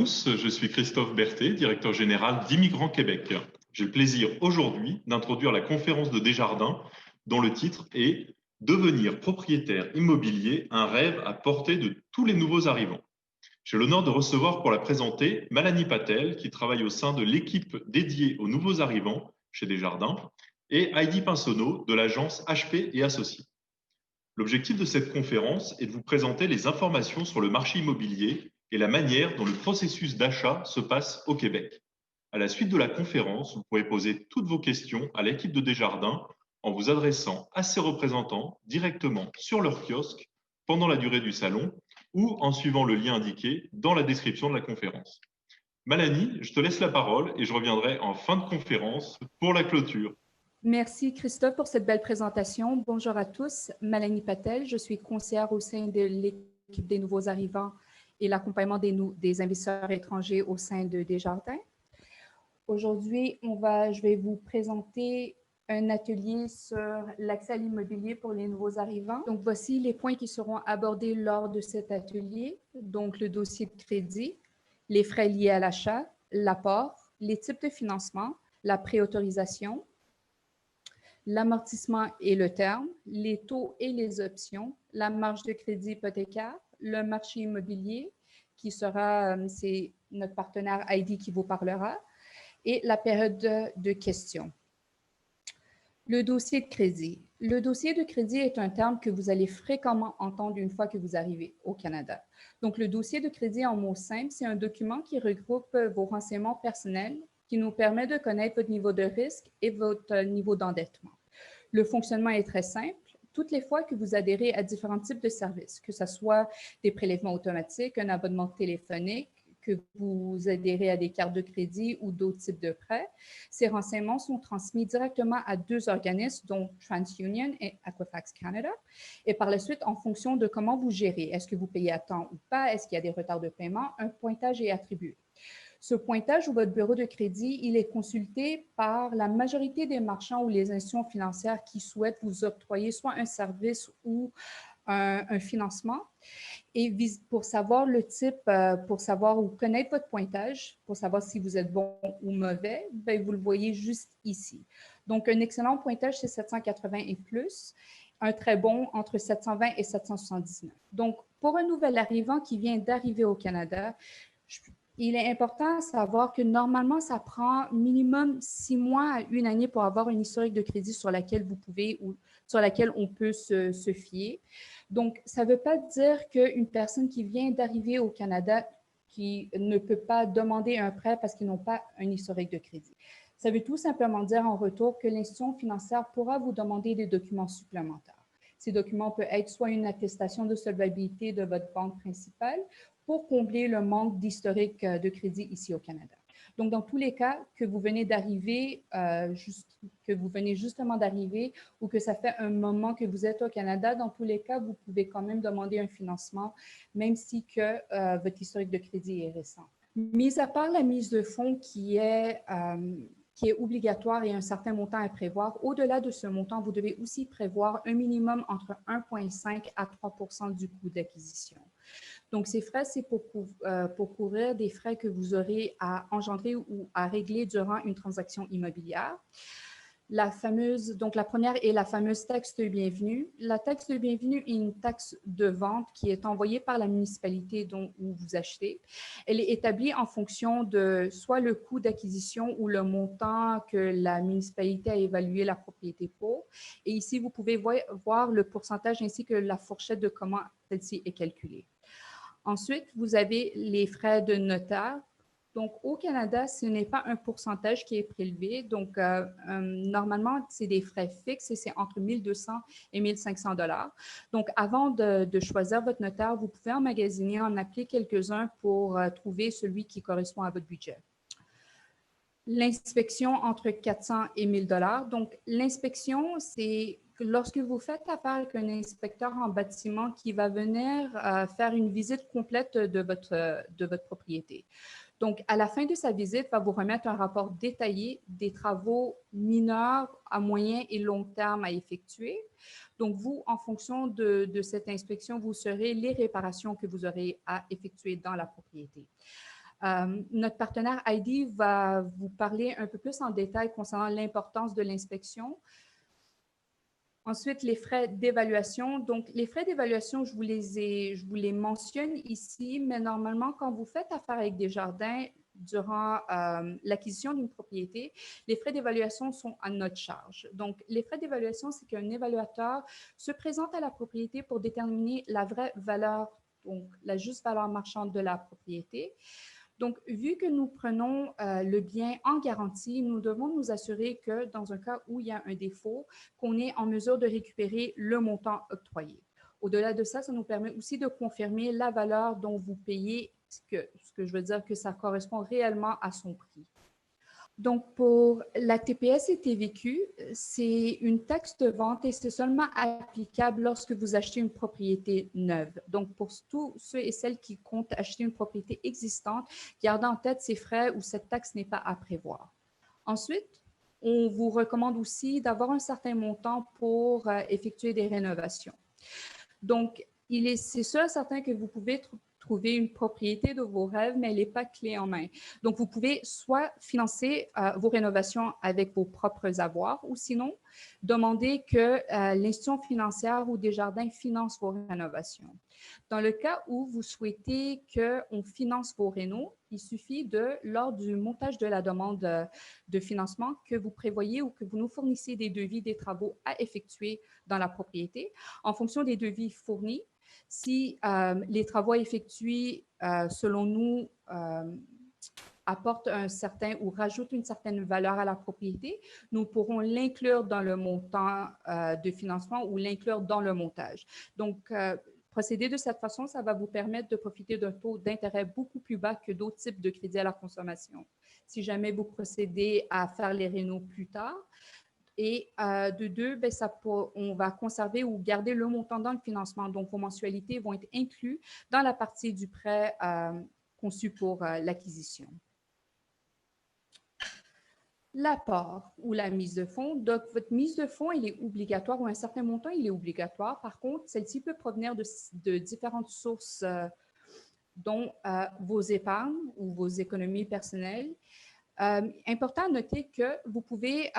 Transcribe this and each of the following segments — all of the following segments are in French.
tous, je suis Christophe Berthet, directeur général d'Immigrants Québec. J'ai le plaisir aujourd'hui d'introduire la conférence de Desjardins dont le titre est Devenir propriétaire immobilier, un rêve à portée de tous les nouveaux arrivants. J'ai l'honneur de recevoir pour la présenter Malani Patel, qui travaille au sein de l'équipe dédiée aux nouveaux arrivants chez Desjardins, et Heidi Pinsonneau de l'agence HP et Associés. L'objectif de cette conférence est de vous présenter les informations sur le marché immobilier et la manière dont le processus d'achat se passe au Québec. À la suite de la conférence, vous pourrez poser toutes vos questions à l'équipe de Desjardins en vous adressant à ses représentants directement sur leur kiosque pendant la durée du salon ou en suivant le lien indiqué dans la description de la conférence. Malani, je te laisse la parole et je reviendrai en fin de conférence pour la clôture. Merci Christophe pour cette belle présentation. Bonjour à tous, Malani Patel, je suis conseillère au sein de l'équipe des nouveaux arrivants et l'accompagnement des investisseurs étrangers au sein de Desjardins. Aujourd'hui, je vais vous présenter un atelier sur l'accès à l'immobilier pour les nouveaux arrivants. Donc, voici les points qui seront abordés lors de cet atelier. Donc, le dossier de crédit, les frais liés à l'achat, l'apport, les types de financement, la préautorisation, l'amortissement et le terme, les taux et les options, la marge de crédit hypothécaire, le marché immobilier, qui sera, c'est notre partenaire Heidi qui vous parlera, et la période de questions. Le dossier de crédit. Le dossier de crédit est un terme que vous allez fréquemment entendre une fois que vous arrivez au Canada. Donc, le dossier de crédit en mots simples, c'est un document qui regroupe vos renseignements personnels, qui nous permet de connaître votre niveau de risque et votre niveau d'endettement. Le fonctionnement est très simple. Toutes les fois que vous adhérez à différents types de services, que ce soit des prélèvements automatiques, un abonnement téléphonique, que vous adhérez à des cartes de crédit ou d'autres types de prêts, ces renseignements sont transmis directement à deux organismes, dont TransUnion et Equifax Canada. Et par la suite, en fonction de comment vous gérez, est-ce que vous payez à temps ou pas, est-ce qu'il y a des retards de paiement, un pointage est attribué. Ce pointage ou votre bureau de crédit, il est consulté par la majorité des marchands ou les institutions financières qui souhaitent vous octroyer soit un service ou un financement. Et pour savoir le type, pour savoir ou connaître votre pointage, pour savoir si vous êtes bon ou mauvais, bien, vous le voyez juste ici. Donc, un excellent pointage, c'est 780 et plus. Un très bon, entre 720 et 779. Donc, pour un nouvel arrivant qui vient d'arriver au Canada, il est important de savoir que normalement, ça prend minimum 6 mois à 1 année pour avoir une historique de crédit sur laquelle vous pouvez ou sur laquelle on peut se fier. Donc, ça ne veut pas dire qu'une personne qui vient d'arriver au Canada qui ne peut pas demander un prêt parce qu'ils n'ont pas un historique de crédit. Ça veut tout simplement dire en retour que l'institution financière pourra vous demander des documents supplémentaires. Ces documents peuvent être soit une attestation de solvabilité de votre banque principale pour combler le manque d'historique de crédit ici au Canada. Donc, dans tous les cas, que vous venez d'arriver, que vous venez justement d'arriver ou que ça fait un moment que vous êtes au Canada, dans tous les cas, vous pouvez quand même demander un financement, même si que votre historique de crédit est récent. Mis à part la mise de fonds qui est obligatoire et un certain montant à prévoir, au-delà de ce montant, vous devez aussi prévoir un minimum entre 1,5 à 3 % du coût d'acquisition. Donc, ces frais, c'est pour couvrir des frais que vous aurez à engendrer ou à régler durant une transaction immobilière. La première est la fameuse taxe de bienvenue. La taxe de bienvenue est une taxe de vente qui est envoyée par la municipalité où vous achetez. Elle est établie en fonction de soit le coût d'acquisition ou le montant que la municipalité a évalué la propriété pour. Et ici, vous pouvez voir le pourcentage ainsi que la fourchette de comment celle-ci est calculée. Ensuite, vous avez les frais de notaire. Donc, au Canada, ce n'est pas un pourcentage qui est prélevé. Donc, normalement, c'est des frais fixes et c'est entre 1 200 et 1 500 $. Donc, avant de choisir votre notaire, vous pouvez emmagasiner, en appeler quelques-uns pour trouver celui qui correspond à votre budget. L'inspection entre 400 et 1 000 $. Donc, l'inspection, c'est lorsque vous faites affaire avec un inspecteur en bâtiment qui va venir faire une visite complète de votre propriété. Donc, à la fin de sa visite, va vous remettre un rapport détaillé des travaux mineurs à moyen et long terme à effectuer. Donc, vous, en fonction de cette inspection, vous saurez les réparations que vous aurez à effectuer dans la propriété. Notre partenaire Heidi va vous parler un peu plus en détail concernant l'importance de l'inspection. Ensuite, les frais d'évaluation. Donc, les frais d'évaluation, je vous les mentionne ici, mais normalement, quand vous faites affaire avec Desjardins durant l'acquisition d'une propriété, les frais d'évaluation sont à notre charge. Donc, les frais d'évaluation, c'est qu'un évaluateur se présente à la propriété pour déterminer la vraie valeur, donc la juste valeur marchande de la propriété. Donc, vu que nous prenons le bien en garantie, nous devons nous assurer que dans un cas où il y a un défaut, qu'on est en mesure de récupérer le montant octroyé. Au-delà de ça, ça nous permet aussi de confirmer la valeur dont vous payez, ce que je veux dire que ça correspond réellement à son prix. Donc, pour la TPS et TVQ, c'est une taxe de vente et c'est seulement applicable lorsque vous achetez une propriété neuve. Donc, pour tous ceux et celles qui comptent acheter une propriété existante, gardez en tête ces frais où cette taxe n'est pas à prévoir. Ensuite, on vous recommande aussi d'avoir un certain montant pour effectuer des rénovations. Donc, c'est sûr certain que vous pouvez trouver une propriété de vos rêves, mais elle n'est pas clé en main. Donc, vous pouvez soit financer vos rénovations avec vos propres avoirs ou sinon, demander que l'institution financière ou Desjardins finance vos rénovations. Dans le cas où vous souhaitez qu'on finance vos rénaux, il suffit lors du montage de la demande de financement, que vous prévoyez ou que vous nous fournissez des devis des travaux à effectuer dans la propriété. En fonction des devis fournis, si les travaux effectués, selon nous, apportent un certain ou rajoutent une certaine valeur à la propriété, nous pourrons l'inclure dans le montant de financement ou l'inclure dans le montage. Donc, procéder de cette façon, ça va vous permettre de profiter d'un taux d'intérêt beaucoup plus bas que d'autres types de crédits à la consommation. Si jamais vous procédez à faire les rénaux plus tard, et de deux, ben, on va conserver ou garder le montant dans le financement. Donc, vos mensualités vont être incluses dans la partie du prêt conçu pour l'acquisition. L'apport ou la mise de fonds. Donc, votre mise de fonds, elle est obligatoire ou un certain montant, il est obligatoire. Par contre, celle-ci peut provenir de différentes sources, dont vos épargnes ou vos économies personnelles. Important à noter que vous pouvez,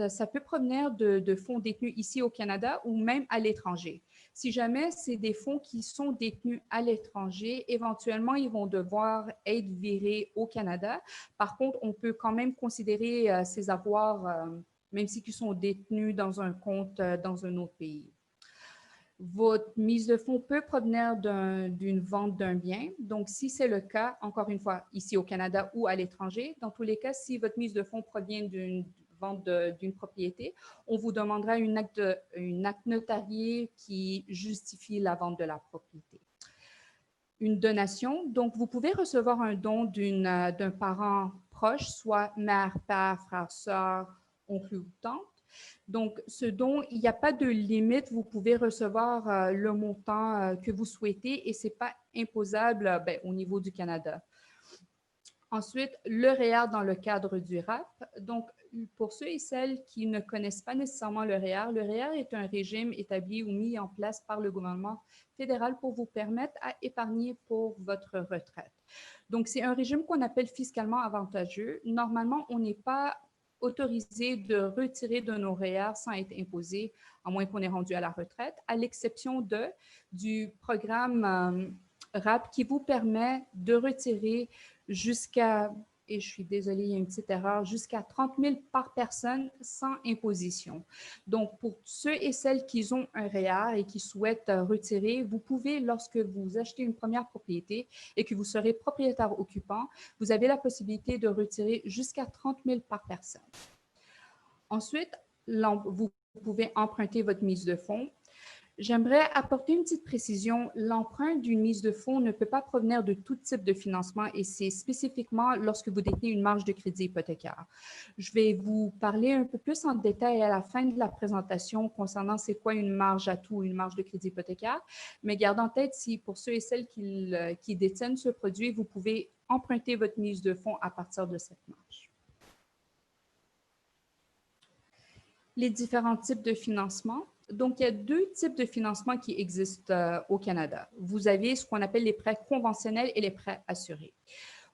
ça peut provenir de fonds détenus ici au Canada ou même à l'étranger. Si jamais c'est des fonds qui sont détenus à l'étranger, éventuellement, ils vont devoir être virés au Canada. Par contre, on peut quand même considérer ces avoirs, même s'ils sont détenus dans un compte dans un autre pays. Votre mise de fonds peut provenir d'une vente d'un bien. Donc, si c'est le cas, encore une fois, ici au Canada ou à l'étranger, dans tous les cas, si votre mise de fonds provient d'une vente d'une propriété, on vous demandera une acte notarié qui justifie la vente de la propriété. Une donation. Donc, vous pouvez recevoir un don d'un parent proche, soit mère, père, frère, sœur, oncle ou tante. Donc, ce don, il n'y a pas de limite. Vous pouvez recevoir le montant que vous souhaitez et ce n'est pas imposable au niveau du Canada. Ensuite, le REER dans le cadre du RAP. Donc, pour ceux et celles qui ne connaissent pas nécessairement le REER est un régime établi ou mis en place par le gouvernement fédéral pour vous permettre à épargner pour votre retraite. Donc, c'est un régime qu'on appelle fiscalement avantageux. Normalement, on n'est pas autorisé de retirer de nos REER sans être imposé, à moins qu'on ait rendu à la retraite, à l'exception du programme RAP qui vous permet de retirer jusqu'à, et je suis désolée, il y a une petite erreur, jusqu'à 30 000 par personne sans imposition. Donc, pour ceux et celles qui ont un REER et qui souhaitent retirer, vous pouvez, lorsque vous achetez une première propriété et que vous serez propriétaire occupant, vous avez la possibilité de retirer jusqu'à 30 000 par personne. Ensuite, vous pouvez emprunter votre mise de fonds. J'aimerais apporter une petite précision. L'emprunt d'une mise de fonds ne peut pas provenir de tout type de financement et c'est spécifiquement lorsque vous détenez une marge de crédit hypothécaire. Je vais vous parler un peu plus en détail à la fin de la présentation concernant c'est quoi une marge atout ou une marge de crédit hypothécaire, mais gardez en tête si pour ceux et celles qui détiennent ce produit, vous pouvez emprunter votre mise de fonds à partir de cette marge. Les différents types de financement. Donc, il y a deux types de financement qui existent au Canada. Vous avez ce qu'on appelle les prêts conventionnels et les prêts assurés.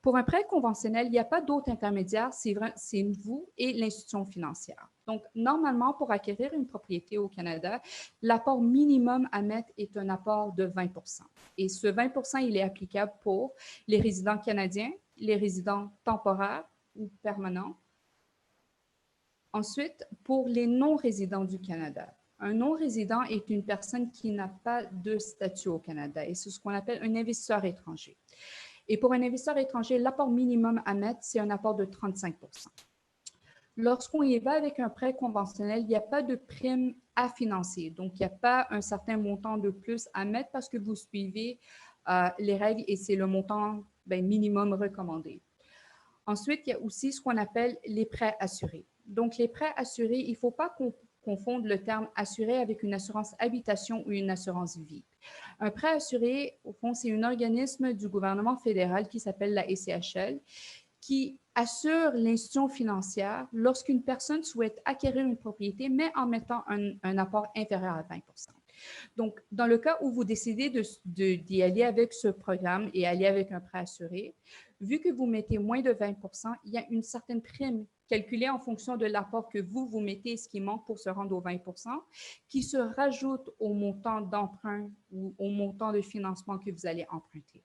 Pour un prêt conventionnel, il n'y a pas d'autre intermédiaire, c'est vous et l'institution financière. Donc, normalement, pour acquérir une propriété au Canada, l'apport minimum à mettre est un apport de 20 Et ce 20 il est applicable pour les résidents canadiens, les résidents temporaires ou permanents. Ensuite, pour les non-résidents du Canada. Un non-résident est une personne qui n'a pas de statut au Canada et c'est ce qu'on appelle un investisseur étranger. Et pour un investisseur étranger, l'apport minimum à mettre, c'est un apport de 35 Lorsqu'on y va avec un prêt conventionnel, il n'y a pas de prime à financer. Donc, il n'y a pas un certain montant de plus à mettre parce que vous suivez les règles et c'est le montant minimum recommandé. Ensuite, il y a aussi ce qu'on appelle les prêts assurés. Donc, les prêts assurés, il ne faut pas confondre le terme assuré avec une assurance habitation ou une assurance vie. Un prêt assuré, au fond, c'est un organisme du gouvernement fédéral qui s'appelle la ECHL qui assure l'institution financière lorsqu'une personne souhaite acquérir une propriété, mais en mettant un apport inférieur à 20 Donc, dans le cas où vous décidez d'y aller avec ce programme et aller avec un prêt assuré, vu que vous mettez moins de 20 il y a une certaine prime calculée en fonction de l'apport que vous mettez et ce qui manque pour se rendre aux 20 qui se rajoute au montant d'emprunt ou au montant de financement que vous allez emprunter.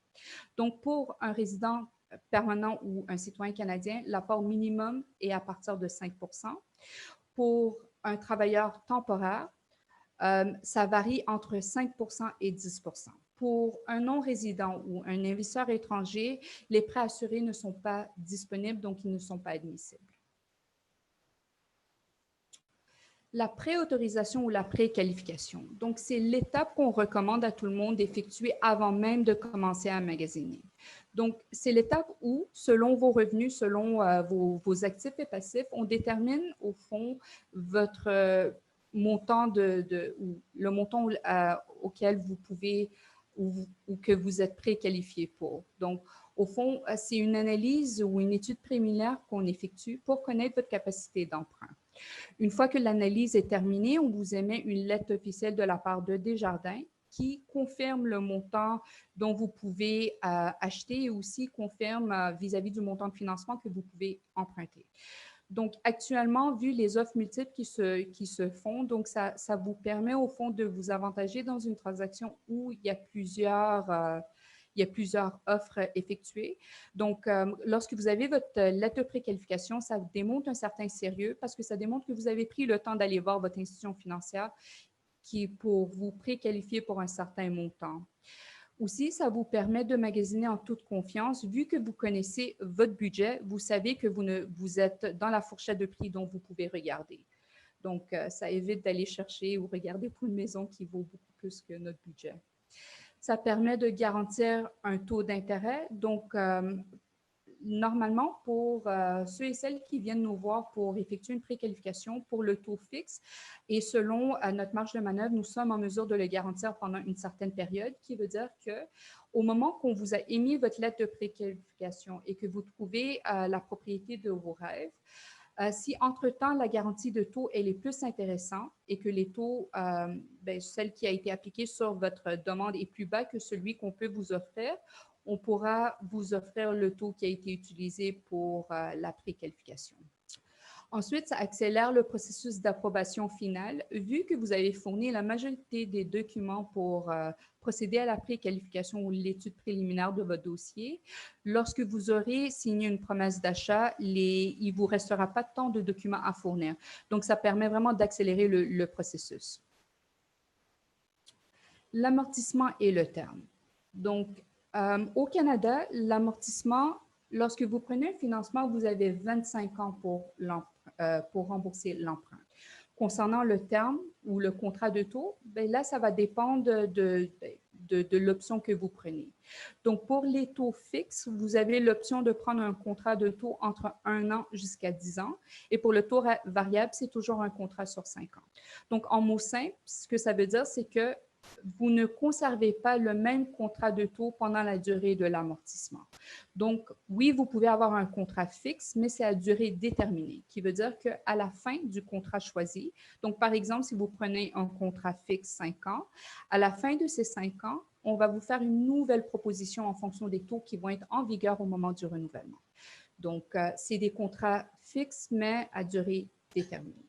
Donc, pour un résident permanent ou un citoyen canadien, l'apport minimum est à partir de 5 Pour un travailleur temporaire, ça varie entre 5 et 10 Pour un non-résident ou un investisseur étranger, les prêts assurés ne sont pas disponibles, donc ils ne sont pas admissibles. La préautorisation ou la préqualification. Donc, c'est l'étape qu'on recommande à tout le monde d'effectuer avant même de commencer à magasiner. Donc, c'est l'étape où, selon vos revenus, selon vos actifs et passifs, on détermine au fond votre montant ou le montant auquel vous pouvez ou que vous êtes préqualifié pour. Donc, au fond, c'est une analyse ou une étude préliminaire qu'on effectue pour connaître votre capacité d'emprunt. Une fois que l'analyse est terminée, on vous émet une lettre officielle de la part de Desjardins qui confirme le montant dont vous pouvez acheter et aussi confirme vis-à-vis du montant de financement que vous pouvez emprunter. Donc, actuellement, vu les offres multiples qui se font, donc ça vous permet au fond de vous avantager dans une transaction où il y a plusieurs offres effectuées. Donc, lorsque vous avez votre lettre de préqualification, ça démontre un certain sérieux parce que ça démontre que vous avez pris le temps d'aller voir votre institution financière qui est pour vous préqualifier pour un certain montant. Aussi, ça vous permet de magasiner en toute confiance. Vu que vous connaissez votre budget, vous savez que vous êtes dans la fourchette de prix dont vous pouvez regarder. Donc, ça évite d'aller chercher ou regarder pour une maison qui vaut beaucoup plus que notre budget. Ça permet de garantir un taux d'intérêt. Donc, normalement, pour ceux et celles qui viennent nous voir pour effectuer une préqualification pour le taux fixe et selon notre marge de manœuvre, nous sommes en mesure de le garantir pendant une certaine période, qui veut dire qu'au moment qu'on vous a émis votre lettre de préqualification et que vous trouvez la propriété de vos rêves, si entre-temps, la garantie de taux elle est plus intéressante et que les taux, celle qui a été appliquée sur votre demande est plus bas que celui qu'on peut vous offrir, on pourra vous offrir le taux qui a été utilisé pour la préqualification. Ensuite, ça accélère le processus d'approbation finale. Vu que vous avez fourni la majorité des documents pour procéder à la préqualification ou l'étude préliminaire de votre dossier, lorsque vous aurez signé une promesse d'achat, il ne vous restera pas tant de documents à fournir. Donc, ça permet vraiment d'accélérer le processus. L'amortissement et le terme. Donc, au Canada, l'amortissement, lorsque vous prenez un financement, vous avez 25 ans pour rembourser l'emprunt. Concernant le terme ou le contrat de taux, là, ça va dépendre de l'option que vous prenez. Donc, pour les taux fixes, vous avez l'option de prendre un contrat de taux entre 1 an jusqu'à 10 ans. Et pour le taux variable, c'est toujours un contrat sur 5 ans. Donc, en mots simples, ce que ça veut dire, c'est que vous ne conservez pas le même contrat de taux pendant la durée de l'amortissement. Donc, oui, vous pouvez avoir un contrat fixe, mais c'est à durée déterminée, qui veut dire qu'à la fin du contrat choisi, donc par exemple, si vous prenez un contrat fixe 5 ans, à la fin de ces 5 ans, on va vous faire une nouvelle proposition en fonction des taux qui vont être en vigueur au moment du renouvellement. Donc, c'est des contrats fixes, mais à durée déterminée.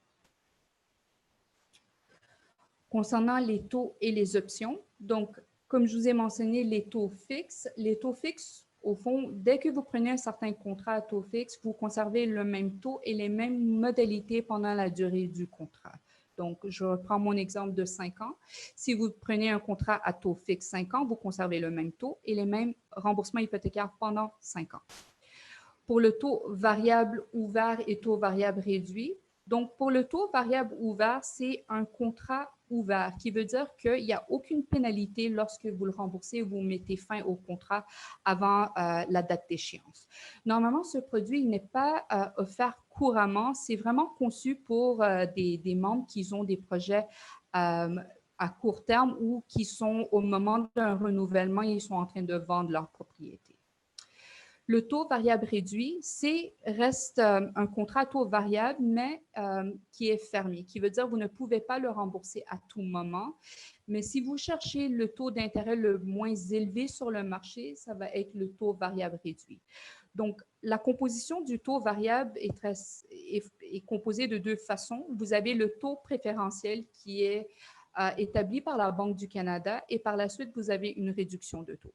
Concernant les taux et les options, donc, comme je vous ai mentionné, les taux fixes, au fond, dès que vous prenez un certain contrat à taux fixe, vous conservez le même taux et les mêmes modalités pendant la durée du contrat. Donc, je reprends mon exemple de 5 ans. Si vous prenez un contrat à taux fixe 5 ans, vous conservez le même taux et les mêmes remboursements hypothécaires pendant 5 ans. Pour le taux variable ouvert et taux variable réduit, donc pour le taux variable ouvert, c'est un contrat ouvert, qui veut dire qu'il n'y a aucune pénalité lorsque vous le remboursez ou vous mettez fin au contrat avant la date d'échéance. Normalement, ce produit n'est pas offert couramment. C'est vraiment conçu pour des membres qui ont des projets à court terme ou qui sont au moment d'un renouvellement, ils sont en train de vendre leur propriété. Le taux variable réduit, reste un contrat à taux variable, mais qui est fermé, qui veut dire que vous ne pouvez pas le rembourser à tout moment. Mais si vous cherchez le taux d'intérêt le moins élevé sur le marché, ça va être le taux variable réduit. Donc, la composition du taux variable est composée de deux façons. Vous avez le taux préférentiel qui est établi par la Banque du Canada et par la suite, vous avez une réduction de taux.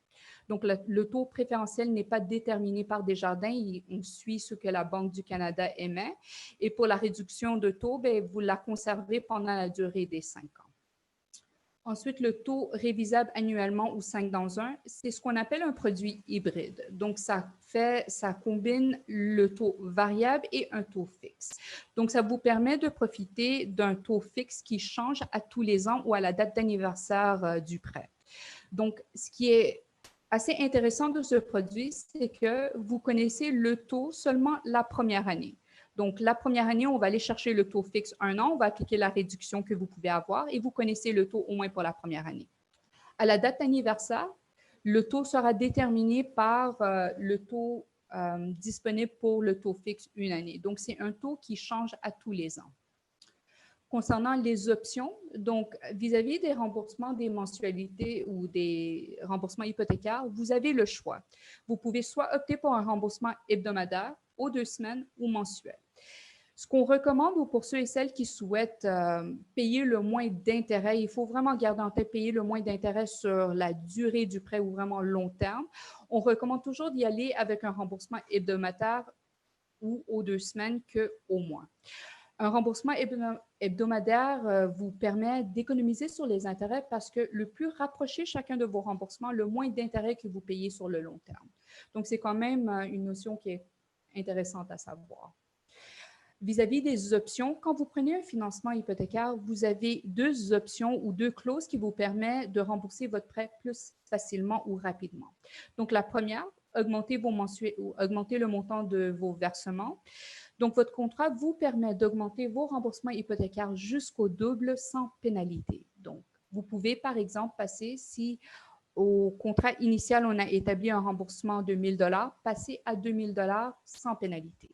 Donc, le taux préférentiel n'est pas déterminé par Desjardins, on suit ce que la Banque du Canada émet. Et pour la réduction de taux, vous la conservez pendant la durée des 5 ans. Ensuite, le taux révisable annuellement ou 5 dans 1, c'est ce qu'on appelle un produit hybride. Donc, ça combine le taux variable et un taux fixe. Donc, ça vous permet de profiter d'un taux fixe qui change à tous les ans ou à la date d'anniversaire du prêt. Donc, ce qui est assez intéressant de ce produit, c'est que vous connaissez le taux seulement la première année. Donc, la première année, on va aller chercher le taux fixe 1 an, on va appliquer la réduction que vous pouvez avoir et vous connaissez le taux au moins pour la première année. À la date d'anniversaire, le taux sera déterminé par le taux disponible pour le taux fixe une année. Donc, c'est un taux qui change à tous les ans. Concernant les options, donc vis-à-vis des remboursements des mensualités ou des remboursements hypothécaires, vous avez le choix. Vous pouvez soit opter pour un remboursement hebdomadaire, aux 2 semaines ou mensuel. Ce qu'on recommande pour ceux et celles qui souhaitent payer le moins d'intérêt, il faut vraiment garder en tête payer le moins d'intérêt sur la durée du prêt ou vraiment long terme. On recommande toujours d'y aller avec un remboursement hebdomadaire ou aux 2 semaines qu'au mois. Un remboursement hebdomadaire vous permet d'économiser sur les intérêts parce que le plus rapproché chacun de vos remboursements, le moins d'intérêts que vous payez sur le long terme. Donc, c'est quand même une notion qui est intéressante à savoir. Vis-à-vis des options, quand vous prenez un financement hypothécaire, vous avez 2 options ou 2 clauses qui vous permettent de rembourser votre prêt plus facilement ou rapidement. Donc, la première, augmenter le montant de vos versements. Donc, votre contrat vous permet d'augmenter vos remboursements hypothécaires jusqu'au double sans pénalité. Donc, vous pouvez, par exemple, passer, si au contrat initial, on a établi un remboursement de 1 000 $, passer à 2 000 $ sans pénalité.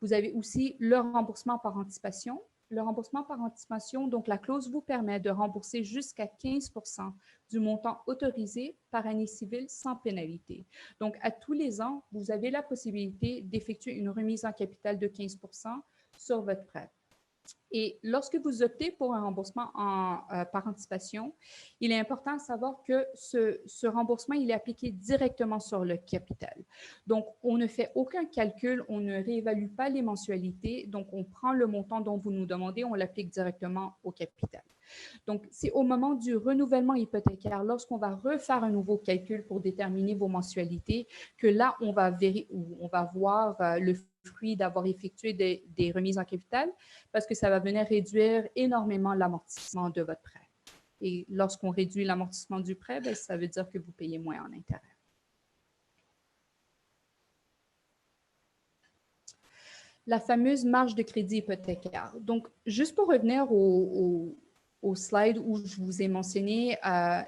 Vous avez aussi le remboursement par anticipation. Le remboursement par anticipation, donc la clause vous permet de rembourser jusqu'à 15 % du montant autorisé par année civile sans pénalité. Donc, à tous les ans, vous avez la possibilité d'effectuer une remise en capital de 15 % sur votre prêt. Et lorsque vous optez pour un remboursement par anticipation, il est important de savoir que ce remboursement, il est appliqué directement sur le capital. Donc, on ne fait aucun calcul, on ne réévalue pas les mensualités. Donc, on prend le montant dont vous nous demandez, on l'applique directement au capital. Donc, c'est au moment du renouvellement hypothécaire, lorsqu'on va refaire un nouveau calcul pour déterminer vos mensualités, que là, on va voir le fruit d'avoir effectué des remises en capital parce que ça va venir réduire énormément l'amortissement de votre prêt. Et lorsqu'on réduit l'amortissement du prêt, ça veut dire que vous payez moins en intérêt. La fameuse marge de crédit hypothécaire. Donc, juste pour revenir au slide où je vous ai mentionné,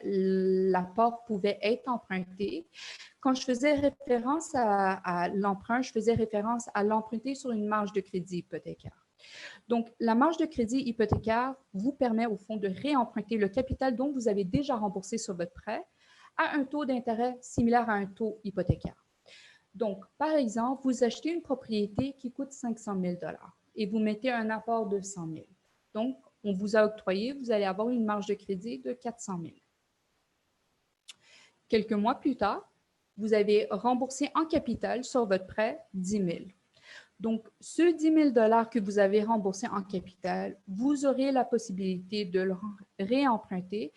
l'apport pouvait être emprunté. Quand je faisais référence à l'emprunt, je faisais référence à l'emprunter sur une marge de crédit hypothécaire. Donc, la marge de crédit hypothécaire vous permet au fond de réemprunter le capital dont vous avez déjà remboursé sur votre prêt à un taux d'intérêt similaire à un taux hypothécaire. Donc, par exemple, vous achetez une propriété qui coûte 500 000 et vous mettez un apport de 100 000. Donc, on vous a octroyé, vous allez avoir une marge de crédit de 400 000. Quelques mois plus tard, vous avez remboursé en capital sur votre prêt 10 000. Donc, ce 10 000 que vous avez remboursé en capital, vous aurez la possibilité de le réemprunter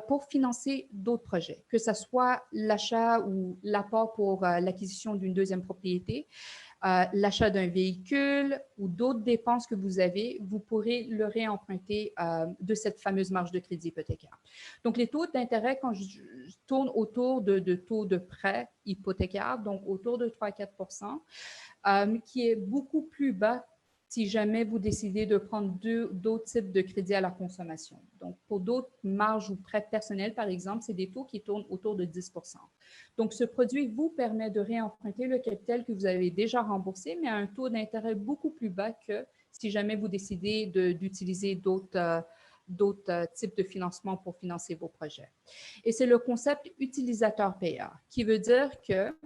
pour financer d'autres projets, que ce soit l'achat ou l'apport pour l'acquisition d'une deuxième propriété, l'achat d'un véhicule ou d'autres dépenses que vous avez, vous pourrez le réemprunter de cette fameuse marge de crédit hypothécaire. Donc, les taux d'intérêt, quand je tourne autour de taux de prêt hypothécaire, donc autour de 3 à 4 qui est beaucoup plus bas si jamais vous décidez de prendre d'autres types de crédits à la consommation. Donc, pour d'autres marges ou prêts personnels, par exemple, c'est des taux qui tournent autour de 10 Donc, ce produit vous permet de réemprunter le capital que vous avez déjà remboursé, mais à un taux d'intérêt beaucoup plus bas que si jamais vous décidez d'utiliser d'autres types de financement pour financer vos projets. Et c'est le concept utilisateur-payeur, qui veut dire que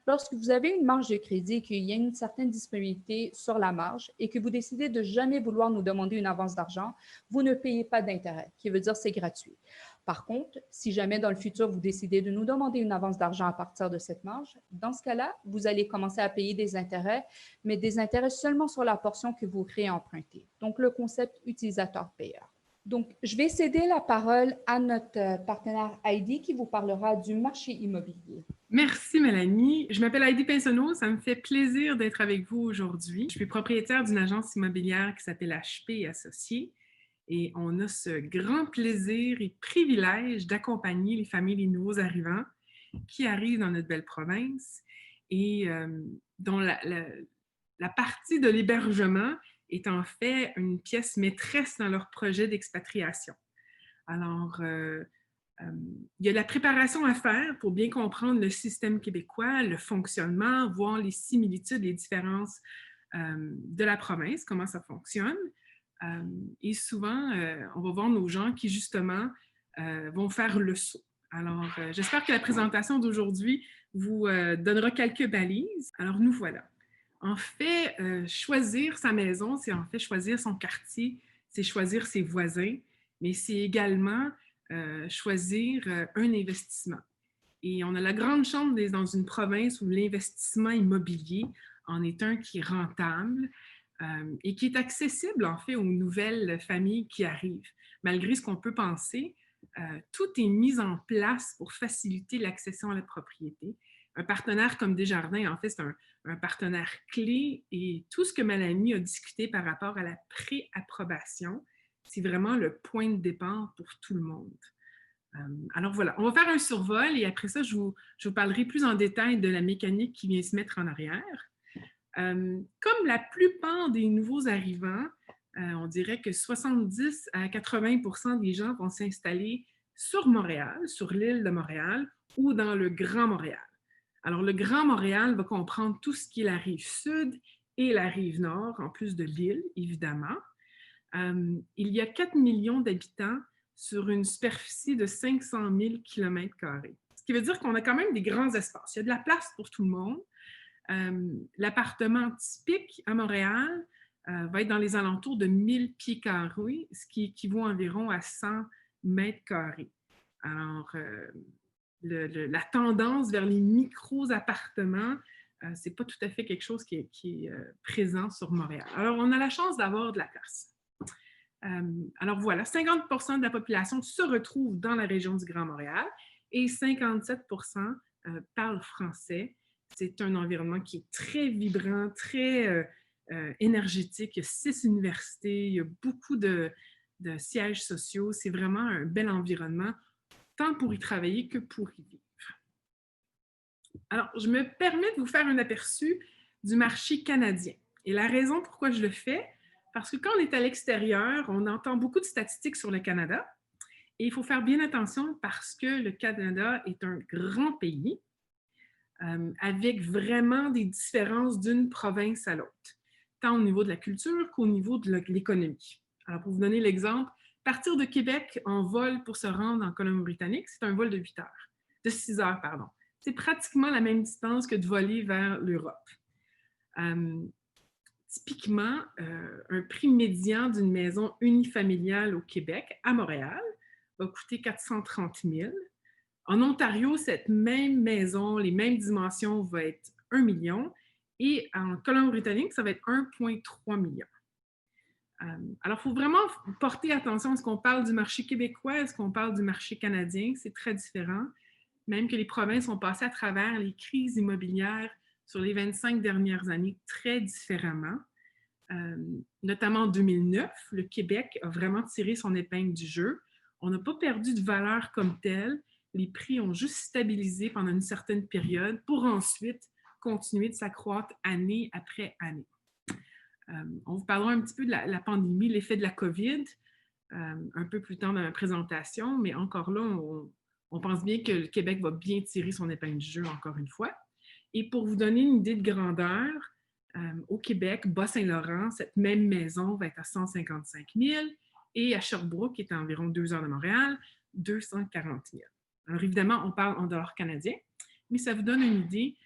lorsque vous avez une marge de crédit, qu'il y a une certaine disponibilité sur la marge et que vous décidez de jamais vouloir nous demander une avance d'argent, vous ne payez pas d'intérêt, qui veut dire c'est gratuit. Par contre, si jamais dans le futur, vous décidez de nous demander une avance d'argent à partir de cette marge, dans ce cas-là, vous allez commencer à payer des intérêts, mais des intérêts seulement sur la portion que vous réempruntez. Donc, le concept utilisateur-payeur. Donc, je vais céder la parole à notre partenaire Heidi qui vous parlera du marché immobilier. Merci Mélanie. Je m'appelle Heidi Pinsonneau. Ça me fait plaisir d'être avec vous aujourd'hui. Je suis propriétaire d'une agence immobilière qui s'appelle HP Associés et on a ce grand plaisir et privilège d'accompagner les familles des nouveaux arrivants qui arrivent dans notre belle province et dont la partie de l'hébergement est en fait une pièce maîtresse dans leur projet d'expatriation. Alors, il y a de la préparation à faire pour bien comprendre le système québécois, le fonctionnement, voir les similitudes, les différences de la province, comment ça fonctionne. Et souvent, on va voir nos gens qui, justement, vont faire le saut. Alors, j'espère que la présentation d'aujourd'hui vous donnera quelques balises. Alors, nous voilà. En fait, choisir sa maison, c'est en fait choisir son quartier, c'est choisir ses voisins, mais c'est également choisir un investissement. Et on a la grande chance d'être dans une province où l'investissement immobilier en est un qui est rentable et qui est accessible en fait aux nouvelles familles qui arrivent. Malgré ce qu'on peut penser, tout est mis en place pour faciliter l'accession à la propriété. Un partenaire comme Desjardins, en fait, c'est un partenaire clé et tout ce que Mélanie a discuté par rapport à la pré-approbation, c'est vraiment le point de départ pour tout le monde. Alors voilà, on va faire un survol et après ça, je vous parlerai plus en détail de la mécanique qui vient se mettre en arrière. Comme la plupart des nouveaux arrivants, on dirait que 70 à 80% des gens vont s'installer sur Montréal, sur l'île de Montréal ou dans le Grand Montréal. Alors, le Grand Montréal va comprendre tout ce qui est la rive sud et la rive nord, en plus de l'île, évidemment. Il y a 4 millions d'habitants sur une superficie de 500 000 km². Ce qui veut dire qu'on a quand même des grands espaces. Il y a de la place pour tout le monde. L'appartement typique à Montréal va être dans les alentours de 1000 pieds carrés, ce qui équivaut environ à 100 mètres carrés. Alors, la tendance vers les micro-appartements, ce n'est pas tout à fait quelque chose qui est présent sur Montréal. Alors, on a la chance d'avoir de la place. Alors voilà, 50% de la population se retrouve dans la région du Grand Montréal et 57% parlent français. C'est un environnement qui est très vibrant, très énergétique. Il y a 6 universités, il y a beaucoup de sièges sociaux. C'est vraiment un bel environnement, tant pour y travailler que pour y vivre. Alors, je me permets de vous faire un aperçu du marché canadien. Et la raison pourquoi je le fais, parce que quand on est à l'extérieur, on entend beaucoup de statistiques sur le Canada. Et il faut faire bien attention parce que le Canada est un grand pays avec vraiment des différences d'une province à l'autre. tant au niveau de la culture qu'au niveau de l'économie. Alors, pour vous donner l'exemple, partir de Québec en vol pour se rendre en Colombie-Britannique, c'est un vol de 8 heures, de 6 heures, pardon. C'est pratiquement la même distance que de voler vers l'Europe. Typiquement, un prix médian d'une maison unifamiliale au Québec, à Montréal, va coûter 430 000. En Ontario, cette même maison, les mêmes dimensions, va être 1 million. Et en Colombie-Britannique, ça va être 1,3 million. Alors, il faut vraiment porter attention. Est-ce qu'on parle du marché québécois? Est-ce qu'on parle du marché canadien? C'est très différent. Même que les provinces ont passé à travers les crises immobilières sur les 25 dernières années très différemment. Notamment en 2009, le Québec a vraiment tiré son épingle du jeu. On n'a pas perdu de valeur comme telle. Les prix ont juste stabilisé pendant une certaine période pour ensuite continuer de s'accroître année après année. On vous parlera un petit peu de la pandémie, l'effet de la COVID, un peu plus tard dans la présentation, mais encore là, on pense bien que le Québec va bien tirer son épingle du jeu encore une fois. Et pour vous donner une idée de grandeur, au Québec, Bas-Saint-Laurent, cette même maison va être à 155 000 et à Sherbrooke, qui est à environ 2 heures de Montréal, 240 000. Alors évidemment, on parle en dollars canadiens, mais ça vous donne une idée,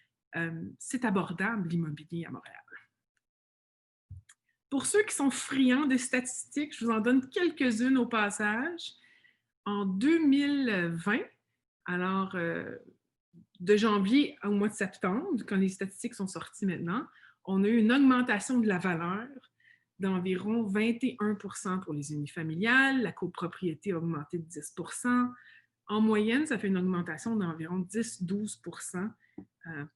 c'est abordable l'immobilier à Montréal. Pour ceux qui sont friands des statistiques, je vous en donne quelques-unes au passage. En 2020, alors de janvier au mois de septembre, quand les statistiques sont sorties maintenant, on a eu une augmentation de la valeur d'environ 21 % pour les unifamiliales. La copropriété a augmenté de 10 %. En moyenne, ça fait une augmentation d'environ 10-12 %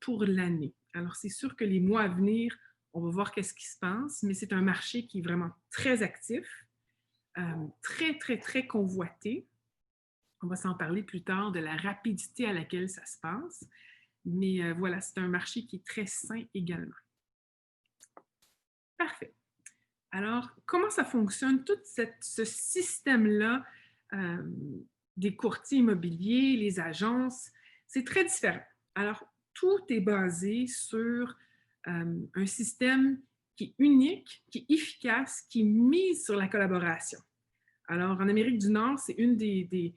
pour l'année. Alors, c'est sûr que les mois à venir, on va voir qu'est-ce qui se passe, mais c'est un marché qui est vraiment très actif, très, très, très convoité. On va s'en parler plus tard de la rapidité à laquelle ça se passe. Mais voilà, c'est un marché qui est très sain également. Parfait. Alors, comment ça fonctionne, tout ce système-là des courtiers immobiliers, les agences? C'est très différent. Alors, tout est basé sur un système qui est unique, qui est efficace, qui mise sur la collaboration. Alors, en Amérique du Nord, c'est une des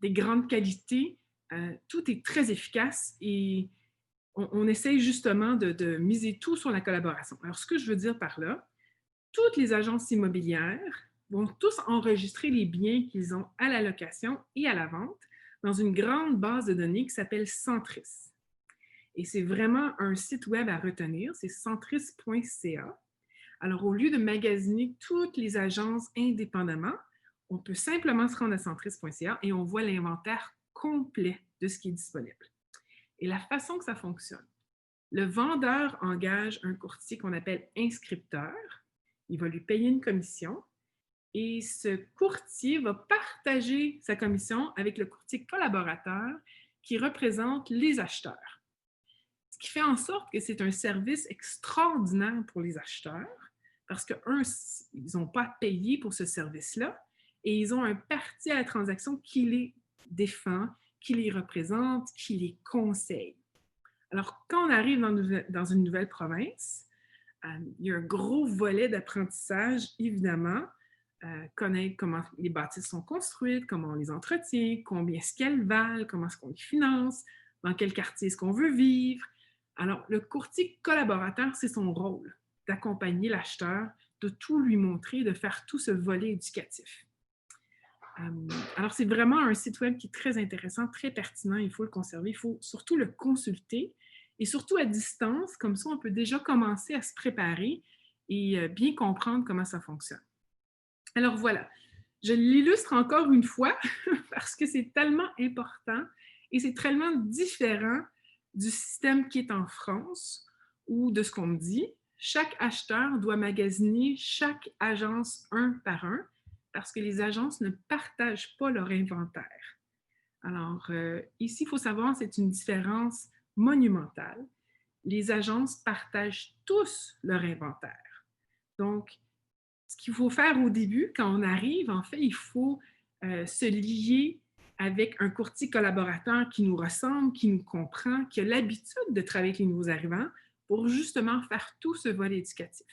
grandes qualités. Tout est très efficace et on essaye justement de miser tout sur la collaboration. Alors, ce que je veux dire par là, toutes les agences immobilières vont tous enregistrer les biens qu'ils ont à la location et à la vente dans une grande base de données qui s'appelle Centris. Et c'est vraiment un site web à retenir, c'est centris.ca. Alors, au lieu de magasiner toutes les agences indépendamment, on peut simplement se rendre à centris.ca et on voit l'inventaire complet de ce qui est disponible. Et la façon que ça fonctionne, le vendeur engage un courtier qu'on appelle inscripteur. Il va lui payer une commission et ce courtier va partager sa commission avec le courtier collaborateur qui représente les acheteurs. Ce qui fait en sorte que c'est un service extraordinaire pour les acheteurs parce que, ils n'ont pas à payer pour ce service-là et ils ont un parti à la transaction qui les défend, qui les représente, qui les conseille. Alors, quand on arrive dans une nouvelle province, il y a un gros volet d'apprentissage, évidemment, connaître comment les bâtisses sont construites, comment on les entretient, combien est-ce qu'elles valent, comment est-ce qu'on les finance, dans quel quartier est-ce qu'on veut vivre. Alors, le courtier collaborateur, c'est son rôle d'accompagner l'acheteur, de tout lui montrer, de faire tout ce volet éducatif. Alors, c'est vraiment un site web qui est très intéressant, très pertinent, il faut le conserver, il faut surtout le consulter et surtout à distance, comme ça on peut déjà commencer à se préparer et bien comprendre comment ça fonctionne. Alors voilà, je l'illustre encore une fois parce que c'est tellement important et c'est tellement différent du système qui est en France ou de ce qu'on me dit. Chaque acheteur doit magasiner chaque agence un par un parce que les agences ne partagent pas leur inventaire. Alors, ici, il faut savoir, c'est une différence monumentale. Les agences partagent tous leur inventaire. Donc, ce qu'il faut faire au début, quand on arrive, en fait, il faut se lier avec un courtier collaborateur qui nous ressemble, qui nous comprend, qui a l'habitude de travailler avec les nouveaux arrivants pour justement faire tout ce volet éducatif.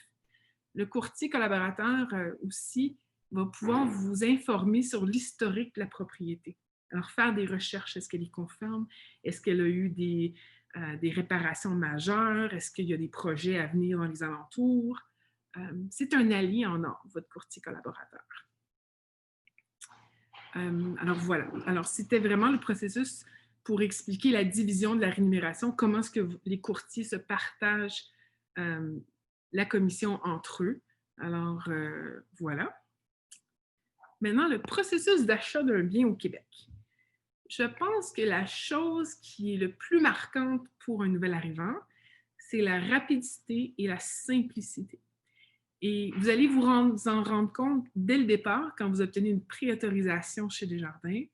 Le courtier collaborateur aussi va pouvoir vous informer sur l'historique de la propriété. Alors, faire des recherches, est-ce qu'elle est conforme? Est-ce qu'elle a eu des réparations majeures? Est-ce qu'il y a des projets à venir dans les alentours? C'est un allié en or, votre courtier collaborateur. Alors voilà, alors c'était vraiment le processus pour expliquer la division de la rémunération, comment est-ce que les courtiers se partagent la commission entre eux. Alors voilà. Maintenant, le processus d'achat d'un bien au Québec. Je pense que la chose qui est le plus marquante pour un nouvel arrivant, c'est la rapidité et la simplicité. Et vous allez vous en rendre compte dès le départ quand vous obtenez une préautorisation chez Desjardins.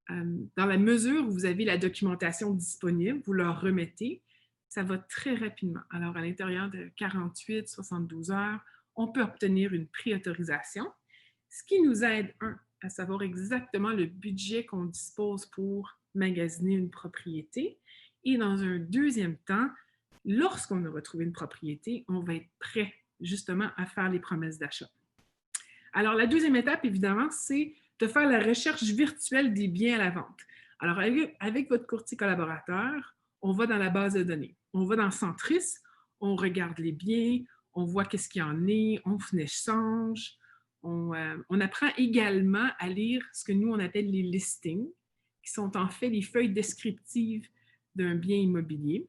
Dans la mesure où vous avez la documentation disponible, vous leur remettez, ça va très rapidement. Alors, à l'intérieur de 48, 72 heures, on peut obtenir une préautorisation, ce qui nous aide, à savoir exactement le budget qu'on dispose pour magasiner une propriété. Et dans un deuxième temps, lorsqu'on aura trouvé une propriété, on va être prêt justement à faire les promesses d'achat. Alors, la deuxième étape, évidemment, c'est de faire la recherche virtuelle des biens à la vente. Alors, avec votre courtier collaborateur, on va dans la base de données. On va dans Centris, on regarde les biens, on voit qu'est-ce qu'il y en est, on échange. On apprend également à lire ce que nous, on appelle les listings, qui sont en fait les feuilles descriptives d'un bien immobilier.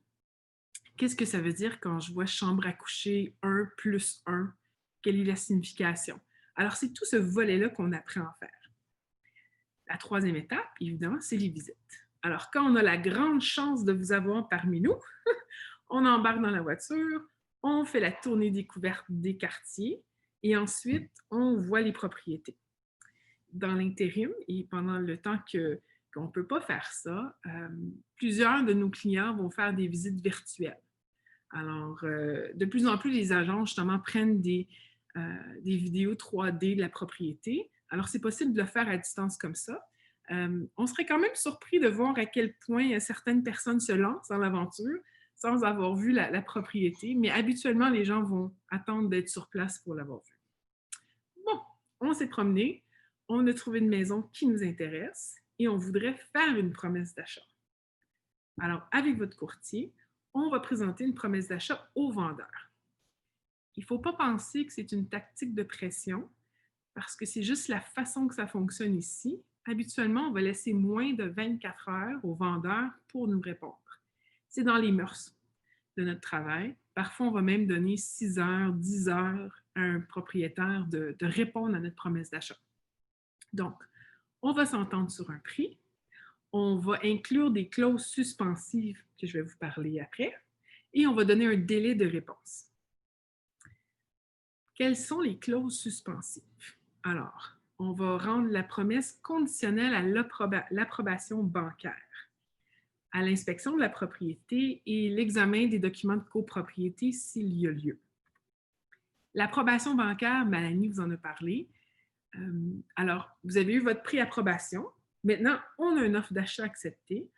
Qu'est-ce que ça veut dire quand je vois chambre à coucher 1 plus 1? Quelle est la signification? Alors, c'est tout ce volet-là qu'on apprend à faire. La troisième étape, évidemment, c'est les visites. Alors, quand on a la grande chance de vous avoir parmi nous, on embarque dans la voiture, on fait la tournée découverte des quartiers et ensuite, on voit les propriétés. Dans l'intérim et pendant le temps qu'on ne peut pas faire ça, plusieurs de nos clients vont faire des visites virtuelles. Alors, de plus en plus, les agents, justement, prennent des vidéos 3D de la propriété. Alors, c'est possible de le faire à distance comme ça. On serait quand même surpris de voir à quel point certaines personnes se lancent dans l'aventure sans avoir vu la propriété, mais habituellement, les gens vont attendre d'être sur place pour l'avoir vu. Bon, on s'est promené, on a trouvé une maison qui nous intéresse et on voudrait faire une promesse d'achat. Alors, avec votre courtier, on va présenter une promesse d'achat au vendeur. Il ne faut pas penser que c'est une tactique de pression parce que c'est juste la façon que ça fonctionne ici. Habituellement, on va laisser moins de 24 heures au vendeur pour nous répondre. C'est dans les mœurs de notre travail. Parfois, on va même donner 6 heures, 10 heures à un propriétaire de répondre à notre promesse d'achat. Donc, on va s'entendre sur un prix. On va inclure des clauses suspensives que je vais vous parler après et on va donner un délai de réponse. Quelles sont les clauses suspensives? Alors, on va rendre la promesse conditionnelle à l'approbation bancaire, à l'inspection de la propriété et l'examen des documents de copropriété s'il y a lieu. L'approbation bancaire, Mélanie vous en a parlé. Alors, vous avez eu votre préapprobation. Maintenant, on a une offre d'achat acceptée.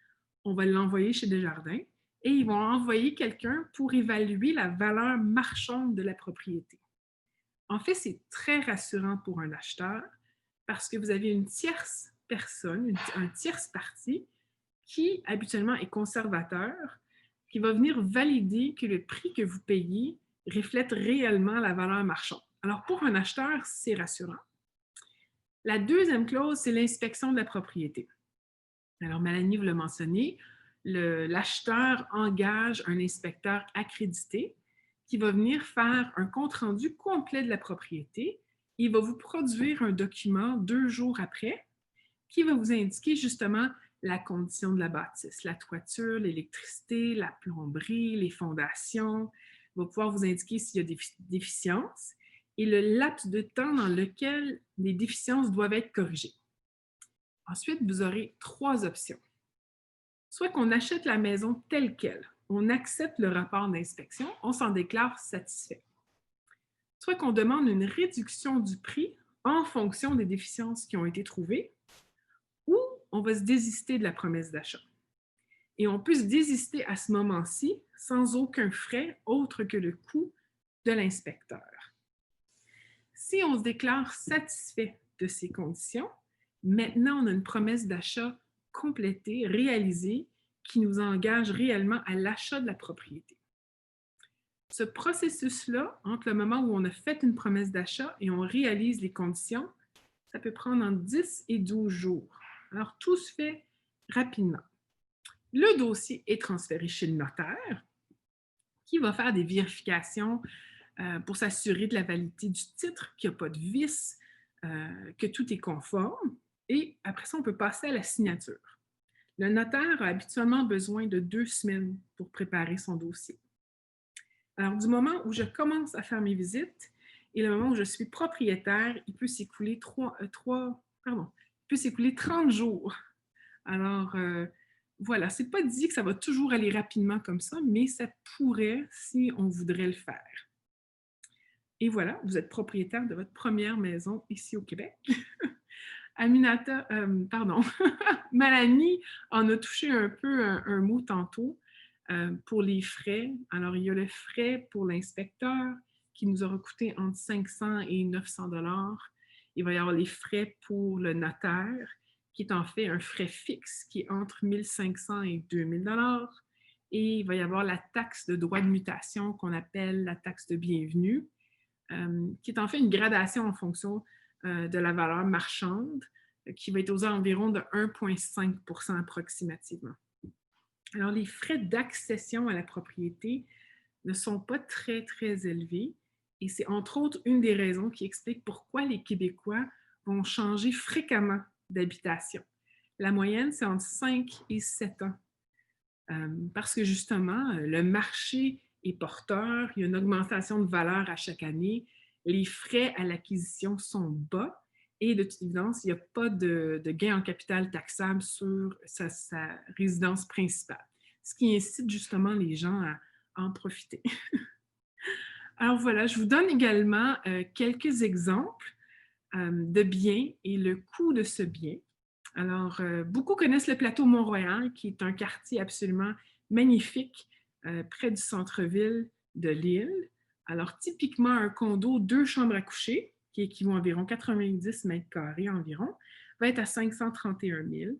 On va l'envoyer chez Desjardins et ils vont envoyer quelqu'un pour évaluer la valeur marchande de la propriété. En fait, c'est très rassurant pour un acheteur parce que vous avez une tierce personne, un tierce parti qui habituellement est conservateur, qui va venir valider que le prix que vous payez reflète réellement la valeur marchande. Alors, pour un acheteur, c'est rassurant. La deuxième clause, c'est l'inspection de la propriété. Alors, Mélanie vous l'a mentionné, l'acheteur engage un inspecteur accrédité qui va venir faire un compte-rendu complet de la propriété. Il va vous produire un document 2 jours après qui va vous indiquer justement la condition de la bâtisse, la toiture, l'électricité, la plomberie, les fondations. Il va pouvoir vous indiquer s'il y a des déficiences et le laps de temps dans lequel les déficiences doivent être corrigées. Ensuite, vous aurez 3 options. Soit qu'on achète la maison telle qu'elle, on accepte le rapport d'inspection, on s'en déclare satisfait. Soit qu'on demande une réduction du prix en fonction des déficiences qui ont été trouvées, ou on va se désister de la promesse d'achat. Et on peut se désister à ce moment-ci sans aucun frais autre que le coût de l'inspecteur. Si on se déclare satisfait de ces conditions, maintenant on a une promesse d'achat complétée, réalisée, qui nous engage réellement à l'achat de la propriété. Ce processus-là, entre le moment où on a fait une promesse d'achat et on réalise les conditions, ça peut prendre entre 10 et 12 jours. Alors, tout se fait rapidement. Le dossier est transféré chez le notaire qui va faire des vérifications pour s'assurer de la validité du titre, qu'il n'y a pas de vice, que tout est conforme. Et après ça, on peut passer à la signature. Le notaire a habituellement besoin de 2 semaines pour préparer son dossier. Alors, du moment où je commence à faire mes visites et le moment où je suis propriétaire, il peut s'écouler 30 jours. Alors, voilà, ce n'est pas dit que ça va toujours aller rapidement comme ça, mais ça pourrait si on voudrait le faire. Et voilà, vous êtes propriétaire de votre première maison ici au Québec. Mélanie en a touché un peu un mot tantôt pour les frais. Alors, il y a le frais pour l'inspecteur qui nous aura coûté entre 500 et 900 $. Il va y avoir les frais pour le notaire, qui est en fait un frais fixe qui est entre 1 500 et 2 000 $. Et il va y avoir la taxe de droit de mutation qu'on appelle la taxe de bienvenue, qui est en fait une gradation en fonction de la valeur marchande, qui va être aux environs de 1,5 % approximativement. Alors, les frais d'accession à la propriété ne sont pas très, très élevés et c'est entre autres une des raisons qui explique pourquoi les Québécois vont changer fréquemment d'habitation. La moyenne, c'est entre 5 et 7 ans. Parce que justement, le marché est porteur, il y a une augmentation de valeur à chaque année, les frais à l'acquisition sont bas et de toute évidence, il n'y a pas de gain en capital taxable sur sa résidence principale, ce qui incite justement les gens à en profiter. Alors voilà, je vous donne également quelques exemples de biens et le coût de ce bien. Alors, beaucoup connaissent le plateau Mont-Royal, qui est un quartier absolument magnifique près du centre-ville de Lille. Alors, typiquement, un condo, 2 chambres à coucher, qui équivaut à environ 90 mètres carrés environ, va être à 531 000,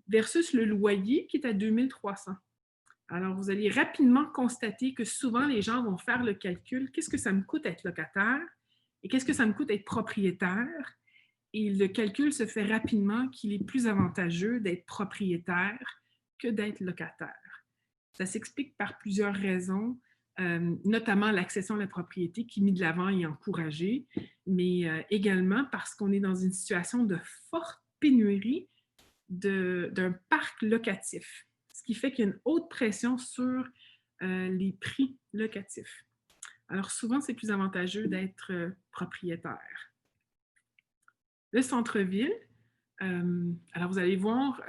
versus le loyer qui est à 2 300. Alors, vous allez rapidement constater que souvent, les gens vont faire le calcul, qu'est-ce que ça me coûte être locataire et qu'est-ce que ça me coûte être propriétaire? Et le calcul se fait rapidement qu'il est plus avantageux d'être propriétaire que d'être locataire. Ça s'explique par plusieurs raisons, notamment l'accession à la propriété qui est mise de l'avant et encouragée, mais également parce qu'on est dans une situation de forte pénurie d'un parc locatif, ce qui fait qu'il y a une haute pression sur les prix locatifs. Alors souvent, c'est plus avantageux d'être propriétaire. Le centre-ville, alors vous allez voir,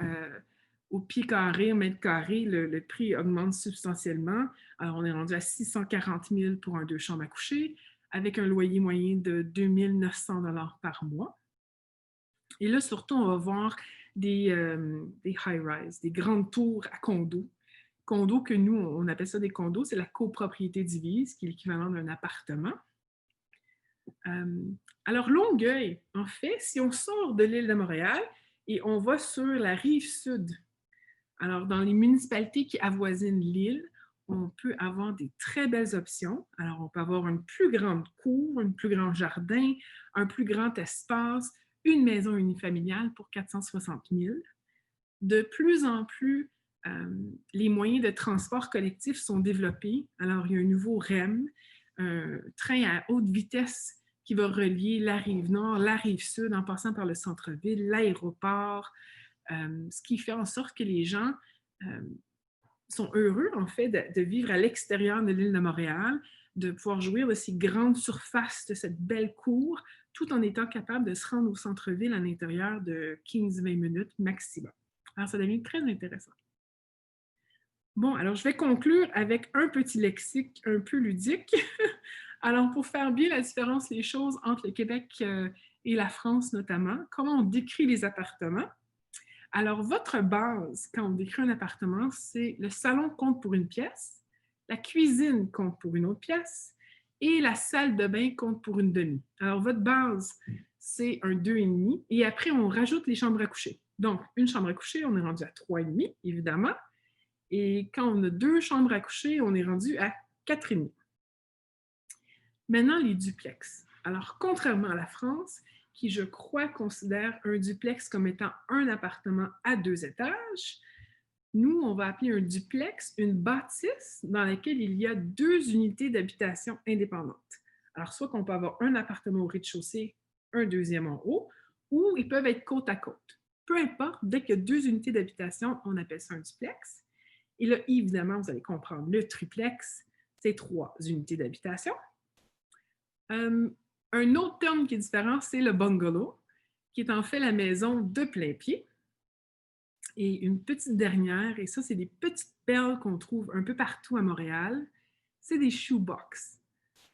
au pied carré, au mètre carré, le prix augmente substantiellement. Alors on est rendu à 640 000 pour un 2 chambres à coucher, avec un loyer moyen de 2 900 $ par mois. Et là, surtout, on va voir des high-rise, des grandes tours à condos. Condos que nous, on appelle ça des condos, c'est la copropriété divise, qui est l'équivalent d'un appartement. Alors, Longueuil, en fait, si on sort de l'île de Montréal et on va sur la rive sud, alors dans les municipalités qui avoisinent l'île, on peut avoir des très belles options. Alors, on peut avoir une plus grande cour, un plus grand jardin, un plus grand espace, une maison unifamiliale pour 460 000. De plus en plus, les moyens de transport collectif sont développés. Alors, il y a un nouveau REM, un train à haute vitesse qui va relier la rive nord, la rive sud, en passant par le centre-ville, l'aéroport, ce qui fait en sorte que les gens sont heureux, en fait, de vivre à l'extérieur de l'île de Montréal, de pouvoir jouir de ces grandes surfaces, de cette belle cour, tout en étant capable de se rendre au centre-ville à l'intérieur de 15-20 minutes maximum. Alors, ça devient très intéressant. Bon, alors je vais conclure avec un petit lexique un peu ludique. Alors, pour faire bien la différence des choses entre le Québec et la France notamment, comment on décrit les appartements? Alors, votre base, quand on décrit un appartement, c'est le salon compte pour une pièce, la cuisine compte pour une autre pièce et la salle de bain compte pour une demi. Alors, votre base, c'est un 2,5 et après, on rajoute les chambres à coucher. Donc, une chambre à coucher, on est rendu à 3,5, évidemment. Et quand on a 2 chambres à coucher, on est rendu à 4,5. Maintenant, les duplex. Alors, contrairement à la France, qui, je crois, considère un duplex comme étant un appartement à 2 étages, nous, on va appeler un duplex une bâtisse dans laquelle il y a 2 unités d'habitation indépendantes. Alors, soit qu'on peut avoir un appartement au rez-de-chaussée, un deuxième en haut, ou ils peuvent être côte à côte. Peu importe, dès qu'il y a 2 unités d'habitation, on appelle ça un duplex. Et là, évidemment, vous allez comprendre, le triplex, c'est 3 unités d'habitation. Un autre terme qui est différent, c'est le bungalow, qui est en fait la maison de plein pied. Et une petite dernière, et ça, c'est des petites perles qu'on trouve un peu partout à Montréal, c'est des shoebox.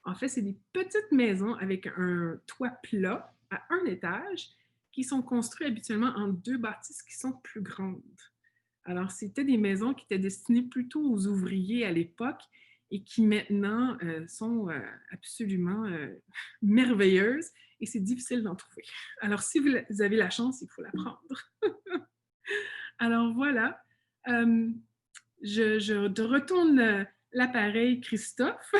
En fait, c'est des petites maisons avec un toit plat à 1 étage qui sont construites habituellement en 2 bâtisses qui sont plus grandes. Alors, c'était des maisons qui étaient destinées plutôt aux ouvriers à l'époque et qui maintenant sont absolument merveilleuses et c'est difficile d'en trouver. Alors, si vous avez la chance, il faut la prendre. Alors, voilà. Je te retourne l'appareil, Christophe.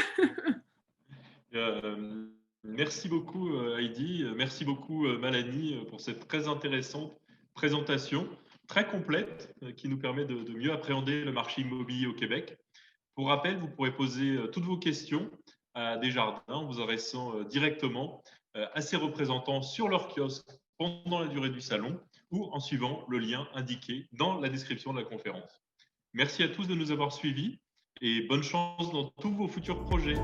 Merci beaucoup, Heidi. Merci beaucoup, Mélanie, pour cette très intéressante présentation, très complète, qui nous permet de mieux appréhender le marché immobilier au Québec. Pour rappel, vous pourrez poser toutes vos questions à Desjardins en vous adressant directement à ses représentants sur leur kiosque pendant la durée du salon ou en suivant le lien indiqué dans la description de la conférence. Merci à tous de nous avoir suivis et bonne chance dans tous vos futurs projets.